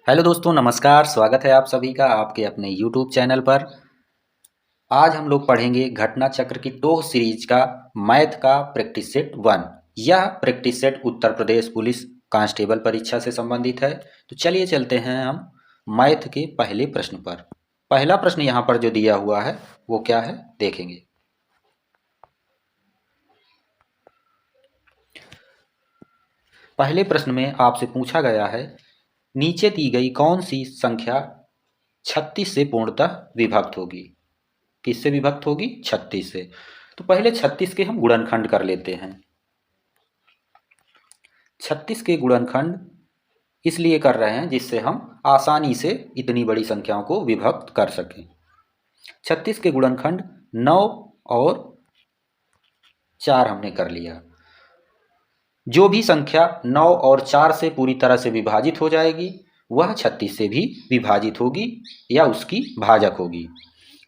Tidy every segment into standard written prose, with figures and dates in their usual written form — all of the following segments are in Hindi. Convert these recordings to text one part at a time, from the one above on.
हेलो दोस्तों, नमस्कार। स्वागत है आप सभी का आपके अपने यूट्यूब चैनल पर। आज हम लोग पढ़ेंगे घटना चक्र की टोह सीरीज का मैथ का प्रैक्टिस सेट 1। यह practice set Uttar Pradesh police constable परीक्षा से संबंधित है। तो चलिए चलते हैं हम मैथ के पहले प्रश्न पर। पहला प्रश्न यहाँ पर जो दिया हुआ है वो क्या है देखेंगे। पहले प्रश्न में आपसे पूछा गया है, नीचे दी गई कौन सी संख्या 36 से पूर्णतः विभक्त होगी। किससे विभक्त होगी? 36 से। तो पहले 36 के हम गुणनखंड कर लेते हैं। 36 के गुणनखंड इसलिए कर रहे हैं जिससे हम आसानी से इतनी बड़ी संख्याओं को विभक्त कर सकें। 36 के गुणनखंड 9 और 4 हमने कर लिया। जो भी संख्या 9 और 4 से पूरी तरह से विभाजित हो जाएगी वह 36 से भी विभाजित होगी या उसकी भाजक होगी।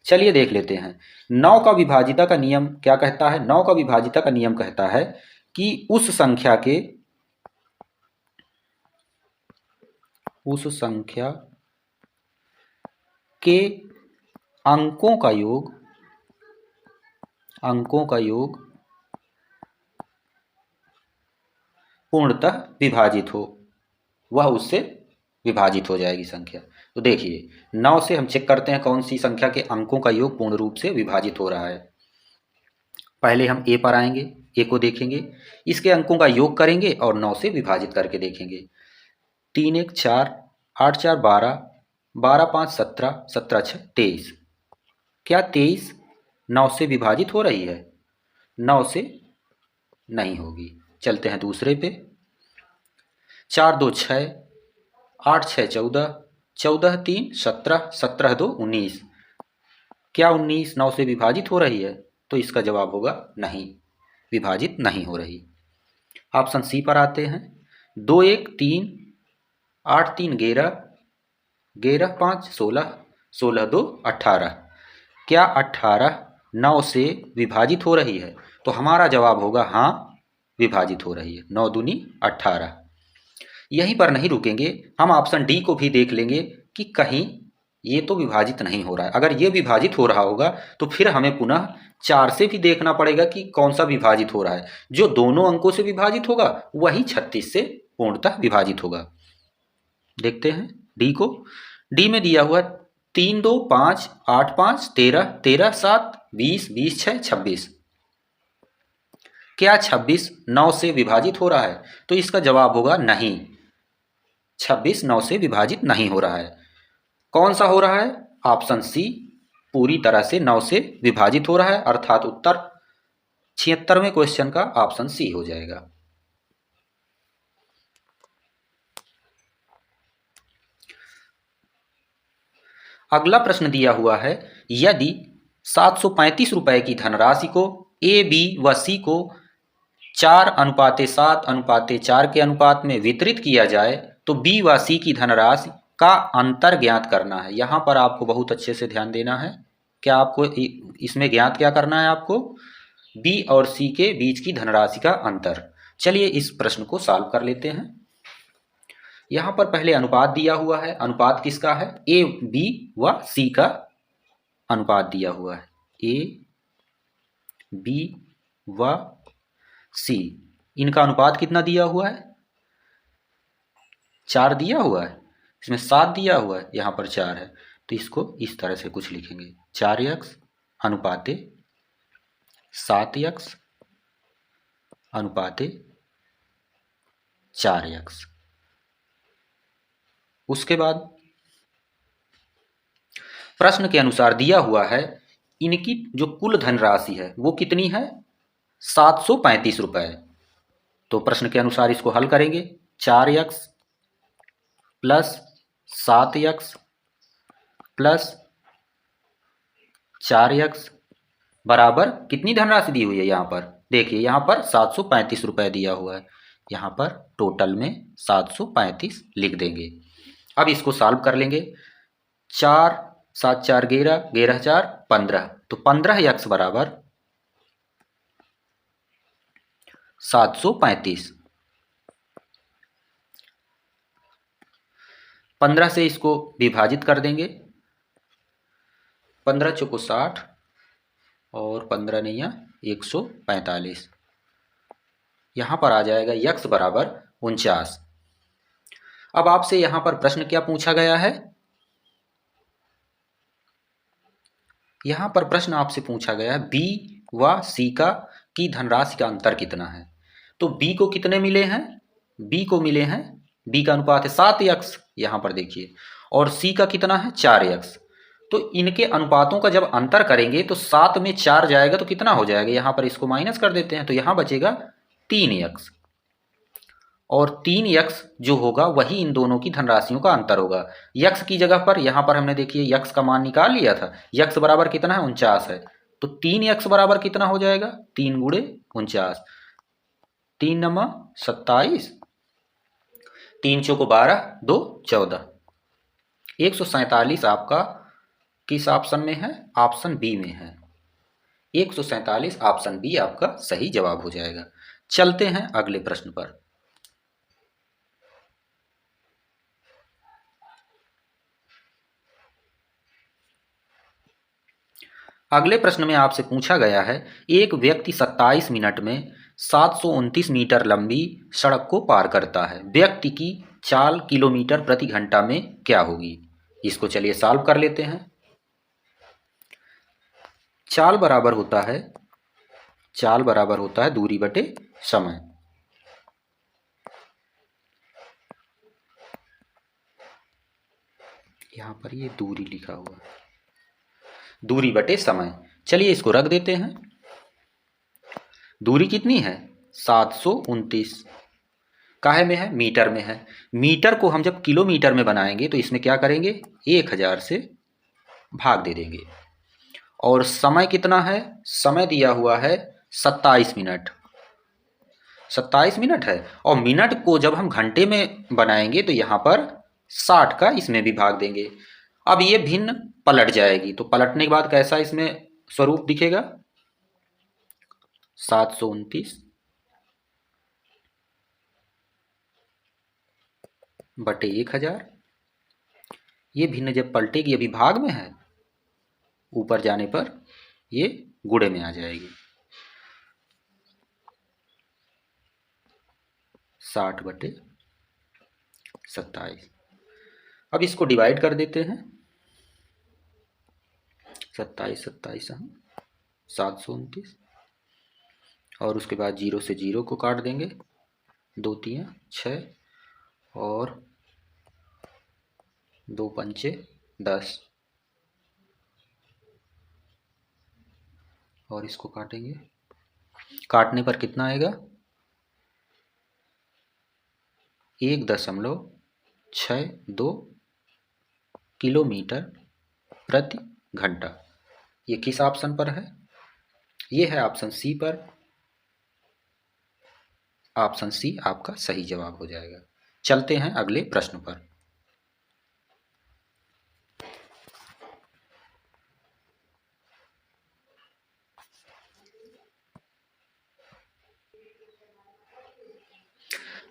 चलिए देख लेते हैं। 9 का विभाजिता का नियम क्या कहता है? 9 का विभाजिता का नियम कहता है कि उस संख्या के अंकों का योग पूर्णतः विभाजित हो, वह उससे विभाजित हो जाएगी संख्या। तो देखिए 9 से हम चेक करते हैं कौन सी संख्या के अंकों का योग पूर्ण रूप से विभाजित हो रहा है। पहले हम ए पर आएंगे, ए को देखेंगे, इसके अंकों का योग करेंगे और 9 से विभाजित करके देखेंगे। 3 1 4, 8 4 12, 12 5 17, 17 6 23। क्या 23 9 से विभाजित हो रही है? 9 से नहीं होगी। चलते हैं दूसरे पे। 4 2 6, 8 6 14, 14 3 17, 17 2 19। क्या 19 9 से विभाजित हो रही है? तो इसका जवाब होगा नहीं, विभाजित नहीं हो रही। ऑप्शन सी पर आते हैं। 2 1 3, 8 3 11, 11 5 16, 16 2 18। क्या 18 9 से विभाजित हो रही है? तो हमारा जवाब होगा हाँ, विभाजित हो रही है। 9 दूनी 18। यहीं पर नहीं रुकेंगे, हम ऑप्शन डी को भी देख लेंगे कि कहीं ये तो विभाजित नहीं हो रहा है। अगर ये विभाजित हो रहा होगा तो फिर हमें पुनः 4 से भी देखना पड़ेगा कि कौन सा विभाजित हो रहा है। जो दोनों अंकों से विभाजित होगा वही 36 से पूर्णतः विभाजित होगा। देखते हैं डी को। डी में दिया हुआ 3 2 5, 8 5 13, 13 7, 20, 20 6 26। क्या 26 9 से विभाजित हो रहा है? तो इसका जवाब होगा नहीं, 26 9 से विभाजित नहीं हो रहा है। कौन सा हो रहा है? ऑप्शन सी, पूरी तरह से 9 से विभाजित हो रहा है, अर्थात उत्तर 76वें क्वेश्चन का ऑप्शन सी हो जाएगा। अगला प्रश्न दिया हुआ है, यदि 735 रुपए की धनराशि को ए बी व सी को 4:7:4 के अनुपात में वितरित किया जाए तो बी व सी की धनराशि का अंतर ज्ञात करना है। यहाँ पर आपको बहुत अच्छे से ध्यान देना है। क्या आपको इसमें ज्ञात क्या करना है? आपको बी और सी के बीच की धनराशि का अंतर। चलिए इस प्रश्न को सॉल्व कर लेते हैं। यहाँ पर पहले अनुपात दिया हुआ है। अनुपात किसका है? ए बी व सी का अनुपात दिया हुआ है। ए बी व सी, इनका अनुपात कितना दिया हुआ है? 4 दिया हुआ है, इसमें 7 दिया हुआ है, यहाँ पर 4 है। तो इसको इस तरह से कुछ लिखेंगे, 4x अनुपाते 7x अनुपाते 4x। उसके बाद प्रश्न के अनुसार दिया हुआ है इनकी जो कुल धनराशि है वो कितनी है? 735 रुपए। तो प्रश्न के अनुसार इसको हल करेंगे। 4x plus 7x plus 4x बराबर कितनी धनराशि दी हुई है? यहाँ पर देखिए, यहाँ पर 735 रुपए दिया हुआ है, यहाँ पर टोटल में 735 लिख देंगे। अब इसको सॉल्व कर लेंगे। 4 7 4 11, 11 4 15, तो 15x बराबर 735। 15 से इसको विभाजित कर देंगे, 15 चौको 60 और 15 नैया 145। यहाँ पर आ जाएगा यक्स बराबर 49। अब आपसे यहाँ पर प्रश्न क्या पूछा गया है? यहाँ पर प्रश्न आपसे पूछा गया है बी व सी का की धनराशि का अंतर कितना है। तो बी को कितने मिले हैं? बी को मिले हैं, बी का अनुपात है 7x, यहाँ पर देखिए, और सी का कितना है 4x। तो इनके अनुपातों का जब अंतर करेंगे तो 7 में 4 जाएगा तो कितना हो जाएगा, यहाँ पर इसको माइनस कर देते हैं तो यहाँ बचेगा 3x, और 3x जो होगा वही इन दोनों की धनराशियों का अंतर होगा। यक्स की जगह पर यहाँ पर हमने देखिए यक्स का मान निकाल लिया था, यक्स बराबर कितना है 49 है, तो 3x बराबर कितना हो जाएगा 3 गुणे 49, 3 नमा 27, 3 चौको 12, 2 14, 147 आपका किस ऑप्शन में है? ऑप्शन बी में है। 147 ऑप्शन बी आपका सही जवाब हो जाएगा। चलते हैं अगले प्रश्न पर। अगले प्रश्न में आपसे पूछा गया है एक व्यक्ति 27 मिनट में 729 मीटर लंबी सड़क को पार करता है, व्यक्ति की चाल किलोमीटर प्रति घंटा में क्या होगी? इसको चलिए सॉल्व कर लेते हैं। चाल बराबर होता है दूरी बटे समय। यहां पर ये दूरी लिखा हुआ है, दूरी बटे समय। चलिए इसको रख देते हैं। दूरी कितनी है 729, काहे में है? मीटर में है। मीटर को हम जब किलोमीटर में बनाएंगे तो इसमें क्या करेंगे 1000 से भाग दे देंगे। और समय कितना है? समय दिया हुआ है 27 मिनट, 27 मिनट है। और मिनट को जब हम घंटे में बनाएंगे तो यहाँ पर 60 का इसमें भी भाग देंगे। अब ये भिन्न पलट जाएगी, तो पलटने के बाद कैसा इसमें स्वरूप दिखेगा 729 बटे 1000। ये भिन्न जब पलटेगी, अभी भाग में है, ऊपर जाने पर ये गुणे में आ जाएगी, 60 बटे 27। अब इसको डिवाइड कर देते हैं, 27 27 729, और उसके बाद 0 से 0 को काट देंगे, 2 3 6 और 2 पंचे 10, और इसको काटेंगे, काटने पर कितना आएगा 1.62 किलोमीटर प्रति घंटा। ये किस ऑप्शन पर है? ये है ऑप्शन सी पर। ऑप्शन सी आपका सही जवाब हो जाएगा। चलते हैं अगले प्रश्न पर।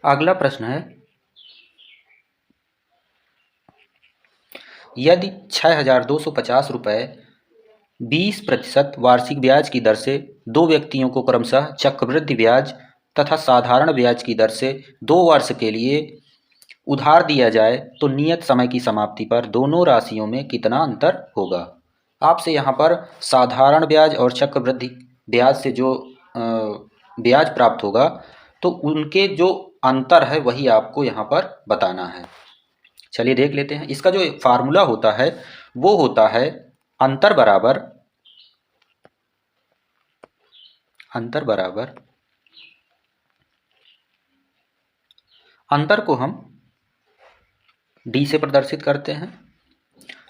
अगला प्रश्न है यदि 6250 रुपये 20% वार्षिक ब्याज की दर से दो व्यक्तियों को क्रमशः चक्रवृद्धि ब्याज तथा साधारण ब्याज की दर से 2 वर्ष के लिए उधार दिया जाए तो नियत समय की समाप्ति पर दोनों राशियों में कितना अंतर होगा? आपसे यहाँ पर साधारण ब्याज और चक्रवृद्धि ब्याज से जो ब्याज प्राप्त होगा तो उनके जो अंतर है वही आपको यहाँ पर बताना है। चलिए देख लेते हैं। इसका जो फार्मूला होता है वो होता है अंतर बराबर अंतर को हम डी से प्रदर्शित करते हैं।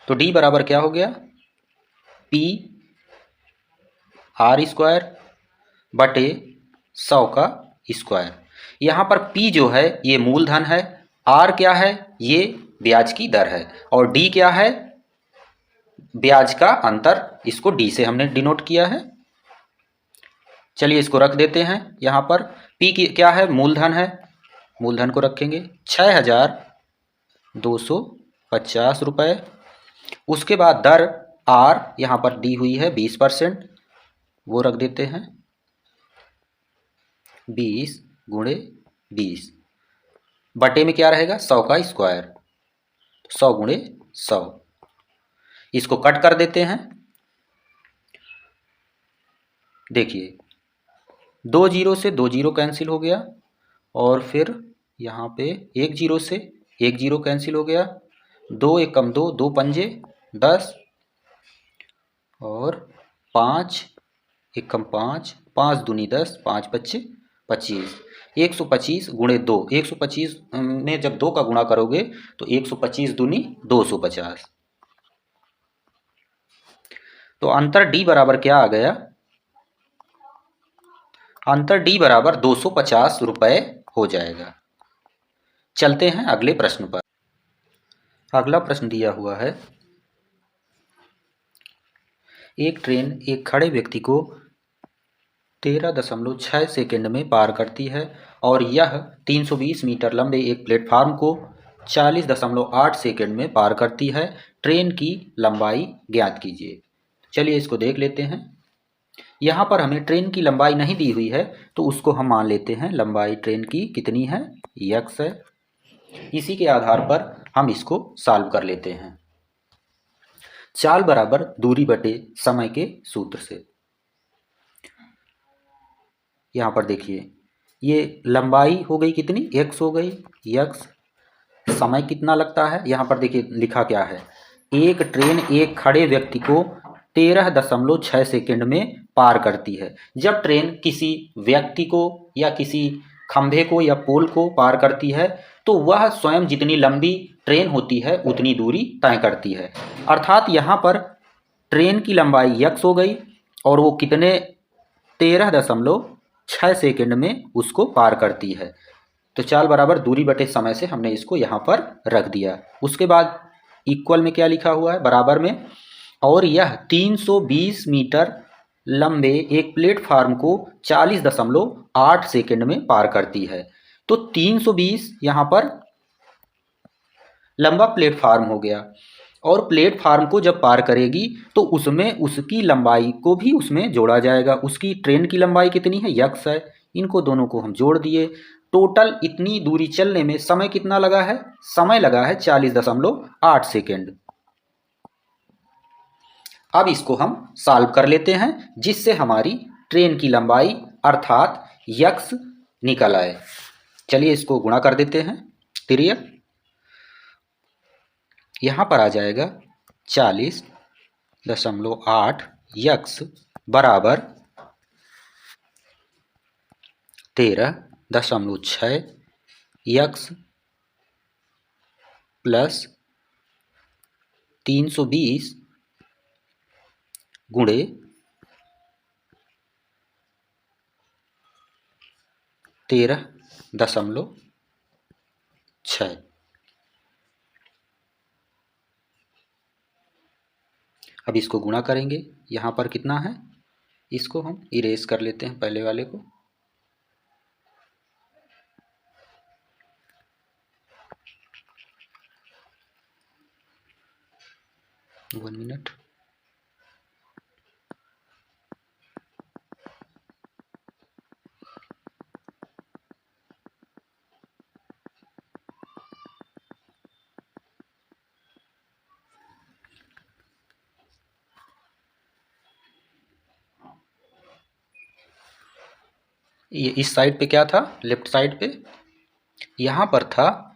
तो डी बराबर क्या हो गया पी आर स्क्वायर बटे 100 का स्क्वायर। यहाँ पर पी जो है ये मूलधन है, आर क्या है ये ब्याज की दर है, और डी क्या है ब्याज का अंतर, इसको डी से हमने डिनोट किया है। चलिए इसको रख देते हैं। यहाँ पर पी की क्या है मूलधन है, मूलधन को रखेंगे 6250 ₹50। उसके बाद दर R यहाँ पर दी हुई है 20%, वो रख देते हैं 20 गुणे 20 बटे में क्या रहेगा 100 का स्क्वायर, 100 गुणे 100। इसको कट कर देते हैं। देखिए 2 जीरो से 2 जीरो कैंसिल हो गया, और फिर यहाँ पे 1 जीरो से 1 जीरो कैंसिल हो गया, 2 एकम 2, 2 पंजे 10, और 5 एकम 5, 5 दूनी 10, 5 पच्चे 25। 125 गुणे 2, 125 में जब 2 का गुणा करोगे तो 125 दूनी 250। तो अंतर D बराबर क्या आ गया, अंतर D बराबर ₹250 हो जाएगा। चलते हैं अगले प्रश्न पर। अगला प्रश्न दिया हुआ है, एक ट्रेन एक खड़े व्यक्ति को 13.6 सेकंड में पार करती है और यह 320 मीटर लंबे एक प्लेटफार्म को 40.8 सेकंड में पार करती है। ट्रेन की लंबाई ज्ञात कीजिए। चलिए इसको देख लेते हैं। यहाँ पर हमें ट्रेन की लंबाई नहीं दी हुई है, तो उसको हम मान लेते हैं लंबाई ट्रेन की कितनी है, x है। इसी के आधार पर हम इसको सॉल्व कर लेते हैं। चाल बराबर दूरी बटे समय के सूत्र से। यहाँ पर देखिए ये लंबाई हो गई कितनी, x हो गई, x। समय कितना लगता है, यहाँ पर देखिए लिखा क्या है, एक ट्रेन एक खड़े व्यक्ति को 13.6 सेकंड में पार करती है। जब ट्रेन किसी व्यक्ति को या किसी खंभे को या पोल को पार करती है तो वह स्वयं जितनी लंबी ट्रेन होती है उतनी दूरी तय करती है। अर्थात यहाँ पर ट्रेन की लंबाई x हो गई और वो कितने 13.6 सेकंड में उसको पार करती है। तो चाल बराबर दूरी बटे समय से हमने इसको यहाँ पर रख दिया। उसके बाद इक्वल में क्या लिखा हुआ है, बराबर में, और यह 320 मीटर लंबे एक प्लेटफार्म को 40.8 सेकंड में पार करती है। तो 320 यहाँ पर लंबा प्लेटफार्म हो गया, और प्लेटफार्म को जब पार करेगी तो उसमें उसकी लंबाई को भी उसमें जोड़ा जाएगा। उसकी ट्रेन की लंबाई कितनी है, x है। इनको दोनों को हम जोड़ दिए। टोटल इतनी दूरी चलने में समय कितना लगा है, समय लगा है 40.8 सेकेंड। अब इसको हम सॉल्व कर लेते हैं, जिससे हमारी ट्रेन की लंबाई अर्थात x निकल आए। चलिए इसको गुणा कर देते हैं, तिर्यक। यहाँ पर आ जाएगा 40.8 x बराबर 13.6 x प्लस 320 गुणे 13.6। अब इसको गुणा करेंगे, यहाँ पर कितना है, इसको हम इरेज कर लेते हैं पहले वाले को। One minute. ये इस साइड पे क्या था, लेफ्ट साइड पे यहाँ पर था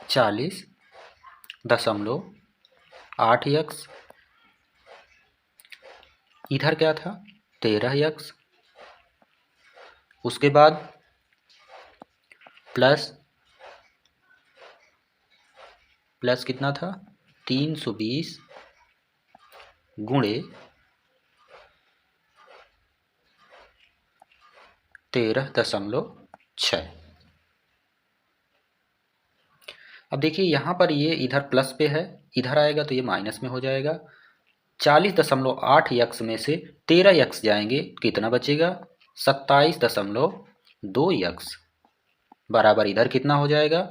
40.8 x, इधर क्या था 13 x, उसके बाद प्लस कितना था 320 गुणे 13.6। अब देखिए यहाँ पर ये इधर प्लस पे है, इधर आएगा तो ये माइनस में हो जाएगा। 40.8 में से 13 जाएंगे, कितना बचेगा? 27.2 बराबर इधर कितना हो जाएगा?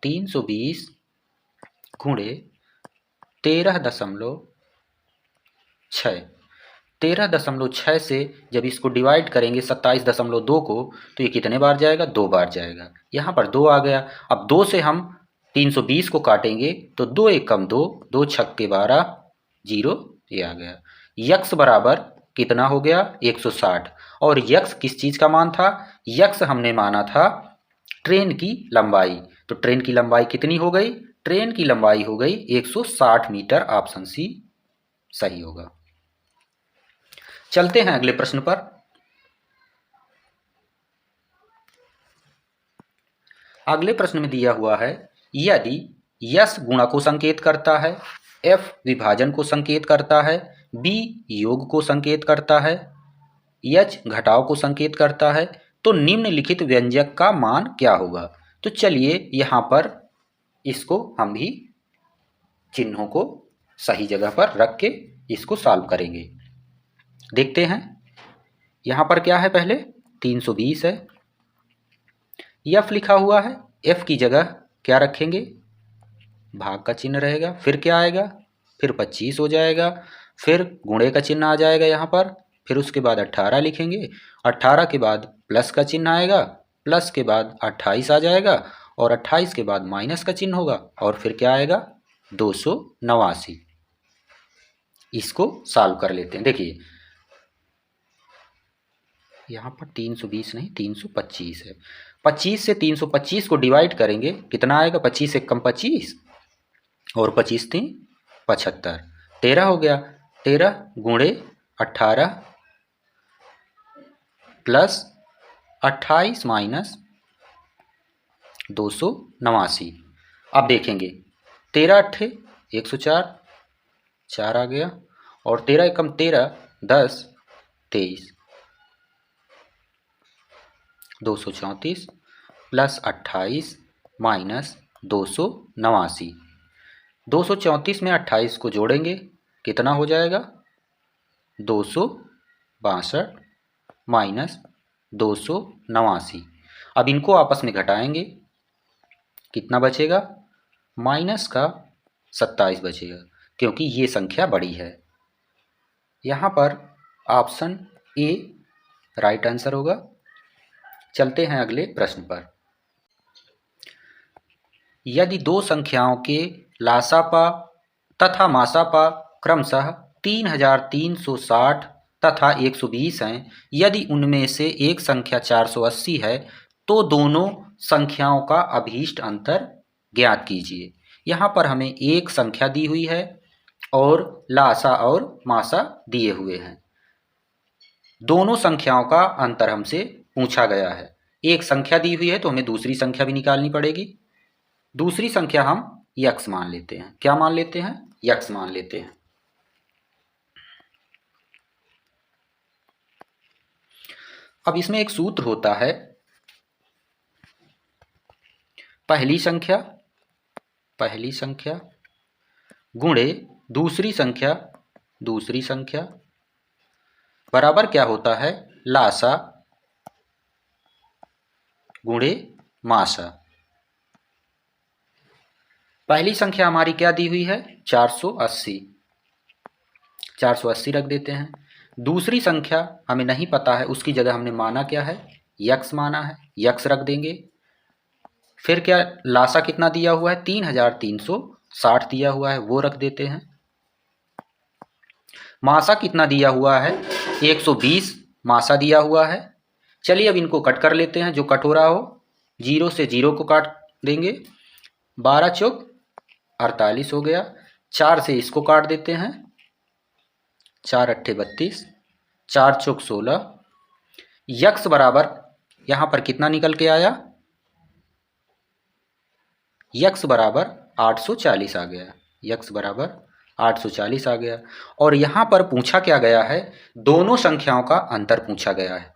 320 गुणे 13.6। 13.6 से जब इसको डिवाइड करेंगे 27.2 को, तो ये कितने बार जाएगा? 2 बार जाएगा। यहाँ पर 2 आ गया। अब 2 से हम 320 को काटेंगे तो 2 एक कम 2, 2 छक्के 12, 0, ये आ गया। यक्स बराबर कितना हो गया? 160। और यक्स किस चीज़ का मान था? यक्स हमने माना था ट्रेन की लंबाई। तो ट्रेन की लंबाई कितनी हो गई? ट्रेन की लंबाई हो गई 160 मीटर। ऑप्शन सी सही होगा। चलते हैं अगले प्रश्न पर। अगले प्रश्न में दिया हुआ है, यदि यस गुणा को संकेत करता है, एफ विभाजन को संकेत करता है, बी योग को संकेत करता है, एच घटाव को संकेत करता है, तो निम्नलिखित व्यंजक का मान क्या होगा? तो चलिए यहाँ पर इसको हम भी चिन्हों को सही जगह पर रख के इसको सॉल्व करेंगे। देखते हैं यहाँ पर क्या है। पहले 320 है, एफ लिखा हुआ है, एफ की जगह क्या रखेंगे? भाग का चिन्ह रहेगा। फिर क्या आएगा? फिर 25 हो जाएगा। फिर गुणे का चिन्ह आ जाएगा यहाँ पर। फिर उसके बाद 18 लिखेंगे। 18 के बाद प्लस का चिन्ह आएगा। प्लस के बाद 28 आ जाएगा। और 28 के बाद माइनस का चिन्ह होगा। और फिर क्या आएगा? 289। इसको सॉल्व कर लेते हैं। देखिए यहाँ पर 320 नहीं 325 है। 25 से 325 को डिवाइड करेंगे, कितना आएगा? 25 से कम 25 और 25 3 75, 13 हो गया। 13 गुणे 18 प्लस 28 माइनस 289। अब देखेंगे 13 अट्ठे 104, 4 आ गया। और 13 एकम 13, 10, 23, 234 प्लस 28 माइनस 289। 234 में 28 को जोड़ेंगे, कितना हो जाएगा? 262 माइनस 289। अब इनको आपस में घटाएंगे, कितना बचेगा? माइनस का 27 बचेगा, क्योंकि ये संख्या बड़ी है। यहाँ पर ऑप्शन ए राइट आंसर होगा। चलते हैं अगले प्रश्न पर। यदि दो संख्याओं के लासापा तथा मासापा क्रमशः 3360 तथा 120 हैं, यदि उनमें से एक संख्या 480 है, तो दोनों संख्याओं का अभीष्ट अंतर ज्ञात कीजिए। यहाँ पर हमें एक संख्या दी हुई है और लासा और मासा दिए हुए हैं। दोनों संख्याओं का अंतर हमसे पूछा गया है। एक संख्या दी हुई है तो हमें दूसरी संख्या भी निकालनी पड़ेगी। दूसरी संख्या हम यक्स मान लेते हैं। क्या मान लेते हैं? यक्स मान लेते हैं। अब इसमें एक सूत्र होता है, पहली संख्या गुणे दूसरी संख्या बराबर क्या होता है? लासा गुणे मासा। पहली संख्या हमारी क्या दी हुई है? 480, 480 रख देते हैं। दूसरी संख्या हमें नहीं पता है, उसकी जगह हमने माना क्या है? यक्स माना है, यक्स रख देंगे। फिर क्या लासा कितना दिया हुआ है? 3360 दिया हुआ है, वो रख देते हैं। मासा कितना दिया हुआ है? 120 मासा दिया हुआ है। चलिए अब इनको कट कर लेते हैं, जो कट हो रहा हो। 0 से 0 को काट देंगे, 12 चौक 48 हो गया। 4 से इसको काट देते हैं, 4 अट्ठे 32, 4 चौक 16। यक्स बराबर यहाँ पर कितना निकल के आया? यक्स बराबर 840 आ गया। यक्स बराबर 840 आ गया। और यहाँ पर पूछा क्या गया है? दोनों संख्याओं का अंतर पूछा गया है।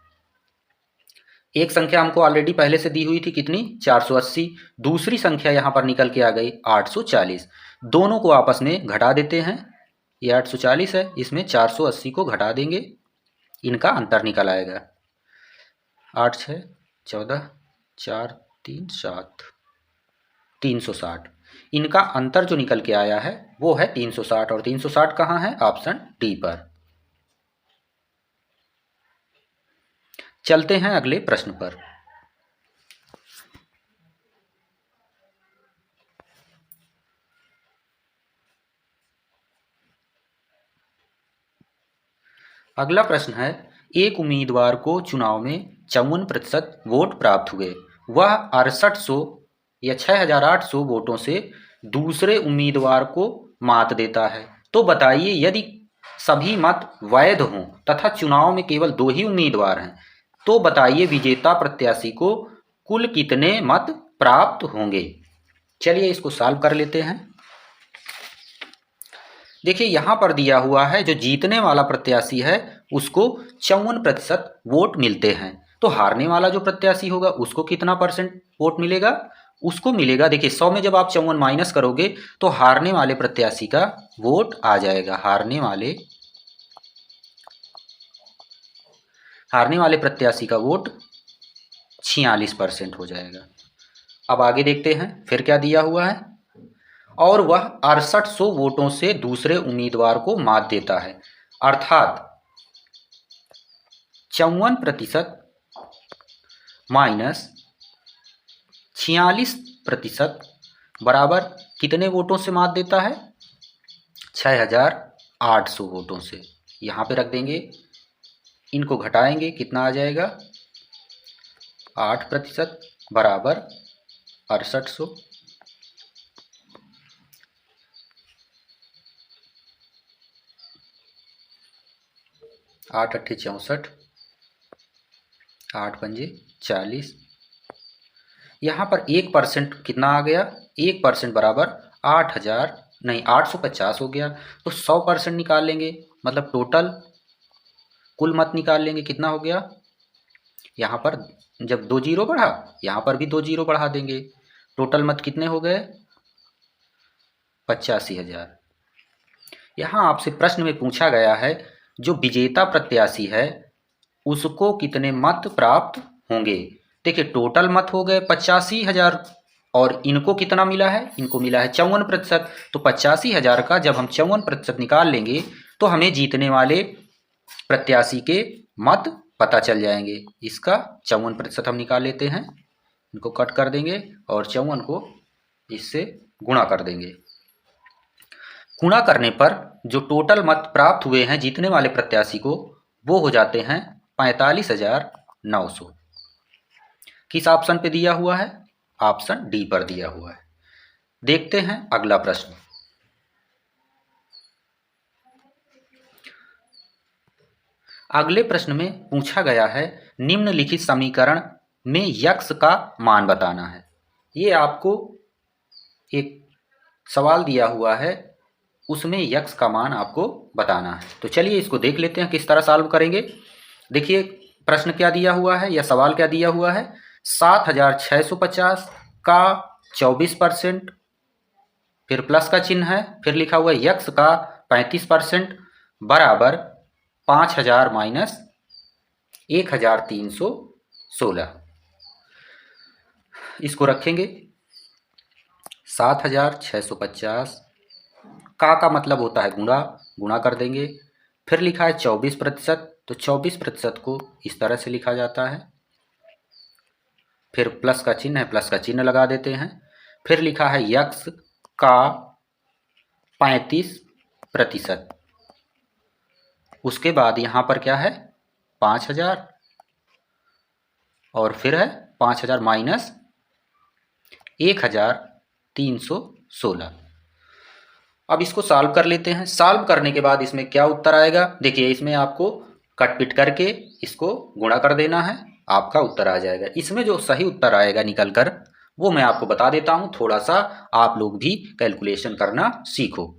एक संख्या हमको ऑलरेडी पहले से दी हुई थी, कितनी? 480। दूसरी संख्या यहाँ पर निकल के आ गई 840। दोनों को आपस में घटा देते हैं, ये 840 है, इसमें 480 को घटा देंगे, इनका अंतर निकल आएगा। 8 6 14 4 3 7 360। इनका अंतर जो निकल के आया है वो है 360, और 360 कहाँ है? ऑप्शन डी पर। चलते हैं अगले प्रश्न पर। अगला प्रश्न है, एक उम्मीदवार को चुनाव में 54% वोट प्राप्त हुए। वह 6800 या 6800 वोटों से दूसरे उम्मीदवार को मात देता है। तो बताइए, यदि सभी मत वैध हों तथा चुनाव में केवल 2 ही उम्मीदवार हैं, तो बताइए विजेता प्रत्याशी को कुल कितने मत प्राप्त होंगे। चलिए इसको सॉल्व कर लेते हैं। देखिए यहाँ पर दिया हुआ है, जो जीतने वाला प्रत्याशी है उसको 54% वोट मिलते हैं। तो हारने वाला जो प्रत्याशी होगा उसको कितना परसेंट वोट मिलेगा? उसको मिलेगा, देखिए 100 में जब आप 54 माइनस करोगे तो हारने वाले प्रत्याशी का वोट आ जाएगा। हारने वाले प्रत्याशी का वोट 46% हो जाएगा। अब आगे देखते हैं फिर क्या दिया हुआ है। और वह 6800 वोटों से दूसरे उम्मीदवार को मात देता है, अर्थात 54% माइनस 46% बराबर कितने वोटों से मात देता है? 6800 वोटों से। यहाँ पे रख देंगे, इनको घटाएंगे, कितना आ जाएगा? 8% बराबर 6800। 8 अट्ठे 64, 8 पंजे 40। यहाँ पर 1% कितना आ गया? 1% बराबर 850 हो गया। तो 100% निकाल लेंगे, मतलब टोटल कुल मत निकाल लेंगे, कितना हो गया? यहाँ पर जब 2 जीरो बढ़ा, यहाँ पर भी 2 जीरो बढ़ा देंगे, टोटल मत कितने हो गए? 85,000। यहाँ आपसे प्रश्न में पूछा गया है, जो विजेता प्रत्याशी है उसको कितने मत प्राप्त होंगे। देखिए टोटल मत हो गए 85,000, और इनको कितना मिला है? इनको मिला है 54%। तो 85,000 का जब हम 54% निकाल लेंगे तो हमें जीतने वाले प्रत्याशी के मत पता चल जाएंगे। इसका 54% हम निकाल लेते हैं, इनको कट कर देंगे और 54 को इससे गुणा कर देंगे। गुणा करने पर जो टोटल मत प्राप्त हुए हैं जीतने वाले प्रत्याशी को, वो हो जाते हैं 45,900। किस ऑप्शन पे दिया हुआ है? ऑप्शन डी पर दिया हुआ है। देखते हैं अगला प्रश्न। अगले प्रश्न में पूछा गया है, निम्नलिखित समीकरण में यक्स का मान बताना है। ये आपको एक सवाल दिया हुआ है, उसमें यक्स का मान आपको बताना है। तो चलिए इसको देख लेते हैं किस तरह सॉल्व करेंगे। देखिए प्रश्न क्या दिया हुआ है या सवाल क्या दिया हुआ है? 7,650 का 24%, फिर प्लस का चिन्ह है, फिर लिखा हुआ है यक्स का 35% बराबर 5,000 माइनस 1,316। इसको रखेंगे 7,650 का मतलब होता है गुणा, गुणा कर देंगे। फिर लिखा है 24%, तो 24% को इस तरह से लिखा जाता है। फिर प्लस का चिन्ह है, प्लस का चिन्ह लगा देते हैं। फिर लिखा है यक्स का 35%। उसके बाद यहाँ पर क्या है? 5,000, और फिर है 5,000 माइनस 1,316। अब इसको सॉल्व कर लेते हैं। सॉल्व करने के बाद इसमें क्या उत्तर आएगा? देखिए इसमें आपको कट पिट करके इसको गुणा कर देना है, आपका उत्तर आ जाएगा। इसमें जो सही उत्तर आएगा निकल कर, वो मैं आपको बता देता हूं, थोड़ा सा आप लोग भी कैलकुलेशन करना सीखो।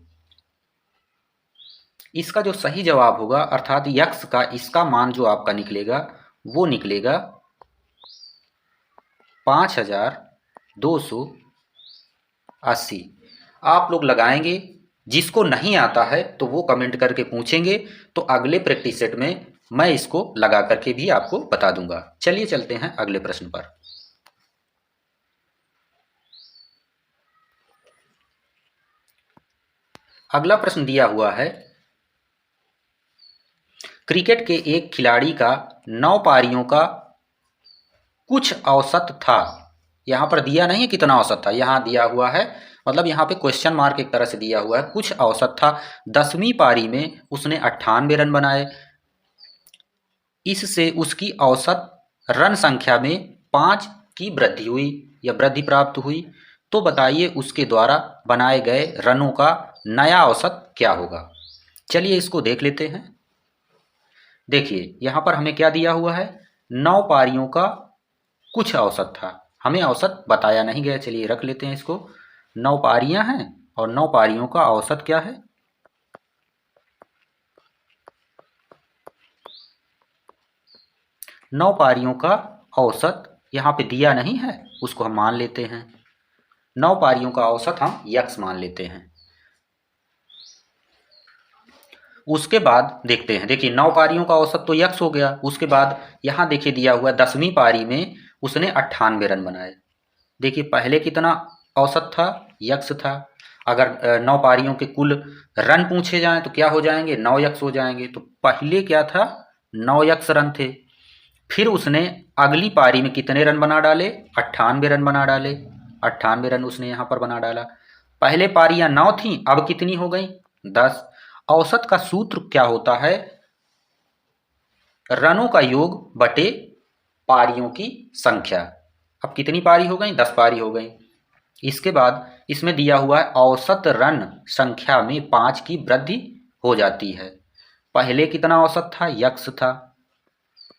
इसका जो सही जवाब होगा, अर्थात यक्स का इसका मान जो आपका निकलेगा वो निकलेगा 5,280। आप लोग लगाएंगे जिसको नहीं आता है तो वो कमेंट करके पूछेंगे, तो अगले प्रैक्टिस सेट में मैं इसको लगा करके भी आपको बता दूंगा। चलिए चलते हैं अगले प्रश्न पर। अगला प्रश्न दिया हुआ है, क्रिकेट के एक खिलाड़ी का 9 पारियों का कुछ औसत था। यहां पर दिया नहीं है कितना औसत था, यहां दिया हुआ है, मतलब यहाँ पे क्वेश्चन मार्क एक तरह से दिया हुआ है, कुछ औसत था। 10वीं पारी में उसने 98 रन बनाए, इससे उसकी औसत रन संख्या में 5 की वृद्धि हुई या वृद्धि प्राप्त हुई। तो बताइए उसके द्वारा बनाए गए रनों का नया औसत क्या होगा। चलिए इसको देख लेते हैं। देखिए यहाँ पर हमें क्या दिया हुआ है, 9 पारियों का कुछ औसत था, हमें औसत बताया नहीं गया। चलिए रख लेते हैं इसको। 9 पारियां हैं और 9 पारियों का औसत क्या है, 9 पारियों का औसत यहाँ पे दिया नहीं है, उसको हम मान लेते हैं। 9 पारियों का औसत हम यक्स मान लेते हैं। उसके बाद देखते हैं, देखिए 9 पारियों का औसत तो यक्स हो गया। उसके बाद यहाँ देखिए दिया हुआ 10वीं पारी में उसने 98 रन बनाए। देखिए पहले कितना औसत था, यक्स था। अगर 9 पारियों के कुल रन पूछे जाएं तो क्या हो जाएंगे, 9 यक्स हो जाएंगे। तो पहले क्या था, 9 यक्स रन थे। फिर उसने अगली पारी में कितने रन बना डाले, 98 रन बना डाले। 98 रन उसने यहाँ पर बना डाला। पहले पारियां 9 थी, अब कितनी हो गई, 10। औसत का सूत्र क्या होता है, रनों का योग बटे पारियों की संख्या। अब कितनी पारी हो गई, 10 पारी हो गई। इसके बाद इसमें दिया हुआ है औसत रन संख्या में 5 की वृद्धि हो जाती है। पहले कितना औसत था, यक्स था।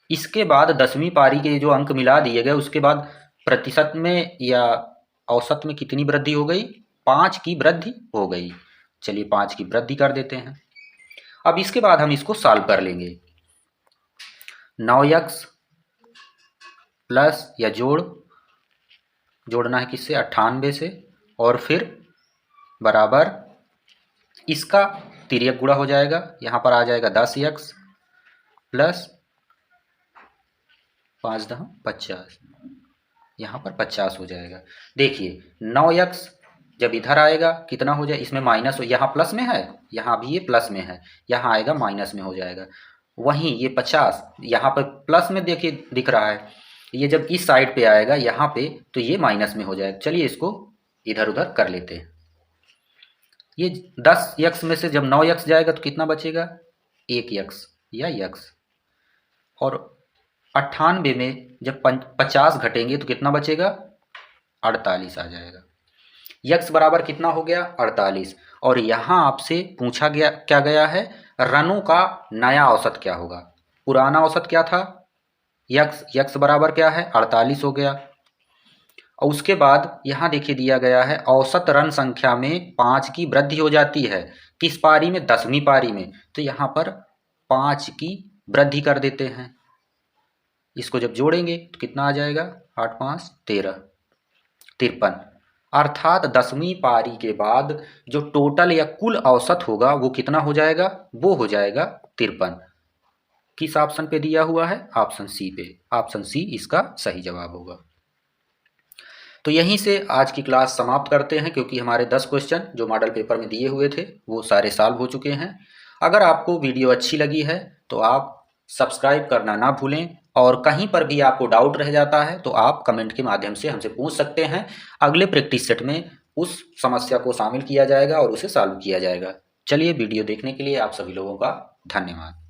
इसके बाद 10वीं पारी के जो अंक मिला दिए गए, उसके बाद प्रतिशत में या औसत में कितनी वृद्धि हो गई, 5 की वृद्धि हो गई। चलिए 5 की वृद्धि कर देते हैं। अब इसके बाद हम इसको सॉल्व कर लेंगे। 9 यक्स प्लस या जोड़ना है किससे, 98 से, और फिर बराबर इसका तिर्यक गुणा हो जाएगा। यहाँ पर आ जाएगा 10 यक्स प्लस 5 10 50, यहाँ पर 50 हो जाएगा। देखिए 9 यक्स जब इधर आएगा कितना हो जाए, इसमें माइनस हो, यहाँ प्लस में है, यहाँ भी ये प्लस में है, यहाँ आएगा माइनस में हो जाएगा। वहीं ये 50 यहाँ पर प्लस में देखिए दिख रहा है, ये जब इस साइड पे आएगा यहाँ पे तो ये माइनस में हो जाएगा। चलिए इसको इधर उधर कर लेते हैं। ये 10 यक्स में से जब 9 यक्स जाएगा तो कितना बचेगा, 1 यक्स या यक्स। और 98 में जब 50 घटेंगे तो कितना बचेगा, 48 आ जाएगा। यक्स बराबर कितना हो गया, 48। और यहाँ आपसे पूछा गया क्या गया है, रनों का नया औसत क्या होगा। पुराना औसत क्या था, यक्स बराबर क्या है, 48 हो गया। और उसके बाद यहाँ देखिए दिया गया है औसत रन संख्या में 5 की वृद्धि हो जाती है। किस पारी में, 10वीं पारी में। तो यहाँ पर 5 की वृद्धि कर देते हैं। इसको जब जोड़ेंगे तो कितना आ जाएगा, 8 5 13 53। अर्थात 10वीं पारी के बाद जो टोटल या कुल औसत होगा वो कितना हो जाएगा, वो हो जाएगा 53। किस ऑप्शन पे दिया हुआ है, ऑप्शन सी पे। ऑप्शन सी इसका सही जवाब होगा। तो यहीं से आज की क्लास समाप्त करते हैं, क्योंकि हमारे 10 क्वेश्चन जो मॉडल पेपर में दिए हुए थे वो सारे सॉल्व हो चुके हैं। अगर आपको वीडियो अच्छी लगी है तो आप सब्सक्राइब करना ना भूलें, और कहीं पर भी आपको डाउट रह जाता है तो आप कमेंट के माध्यम से हमसे पूछ सकते हैं। अगले प्रैक्टिस सेट में उस समस्या को शामिल किया जाएगा और उसे सॉल्व किया जाएगा। चलिए वीडियो देखने के लिए आप सभी लोगों का धन्यवाद।